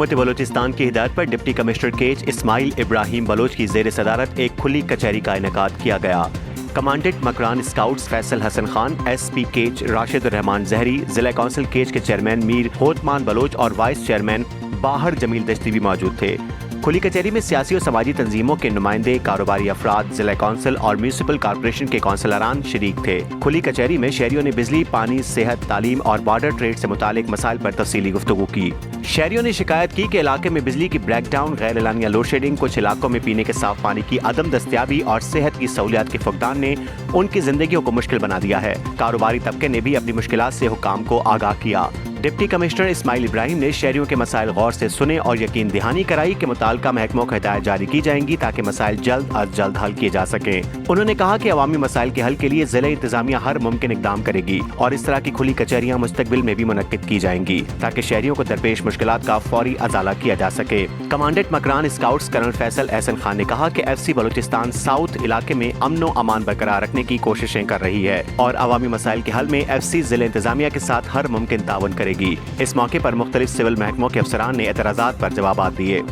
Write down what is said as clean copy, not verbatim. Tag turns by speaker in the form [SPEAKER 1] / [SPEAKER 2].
[SPEAKER 1] हुकूमत बलूचिस्तान की हिदायत पर डिप्टी कमिश्नर केच इस्माइल इब्राहिम बलोच की ज़ेर सदारत एक खुली कचहरी का इनेकाद किया गया। Commandant Makran scouts Faisal Hasan Khan, SP Kech Rashid Rehman Zehri, जिला कौंसिल केच के चेयरमैन मीर होतमान बलोच और वाइस चेयरमैन बाहर जमील दश्ती भी मौजूद थे। खुली कचहरी में सियासी और समाजी तंजीमों के नुमाइंदे, कारोबारी अफराद, जिला कौंसिल और म्यूनिसिपल कॉर्पोरेशन के कौंसलरान शरीक थे। खुली कचहरी में शहरियों ने बिजली, पानी, सेहत, तालीम और बॉर्डर ट्रेड से मुतालिक मसाइल पर तफसीली गुफ्तगू की। शहरियों ने शिकायत की कि इलाके में बिजली की ब्रेकडाउन, गैर एलानिया लोड शेडिंग, कुछ इलाकों में पीने के साफ पानी की अदम दस्तियाबी और सेहत की सहूलियात के फुकदान ने उनकी जिंदगियों को मुश्किल बना दिया है। कारोबारी तबके ने भी अपनी मुश्किलात से हुक्काम को आगाह किया। डिप्टी कमिश्नर इस्माइल इब्राहिम ने शहरियों के मसाइल गौर से सुने और यकीन दहानी कराई कि मुताल्लिका महकमों को हिदायत जारी की जाएंगी ताकि मसाइल जल्द अज जल्द हल किए जा सकें। उन्होंने कहा कि अवामी मसाइल के हल के लिए जिला इंतजामिया हर मुमकिन इकदाम करेगी और इस तरह की खुली कचहरियाँ मुस्तकबिल में भी मुनक्किद की जाएंगी ताकि शहरियों को दरपेश मुश्किलात का फौरी अजाला किया जा सके। Commandant Makran scouts colonel Faisal Ehsan Khan ने कहा कि FC बलूचिस्तान साउथ इलाके में अमन व अमान बरकरार रखने की कोशिशें कर रही है और अवामी मसाइल के हल में FC जिला इंतजामिया के साथ हर मुमकिन ताउन करेगी। इस मौके पर मुख्तलिफ सिविल महकमों के अफसरान ने एतराज़ात पर जवाबात दिए।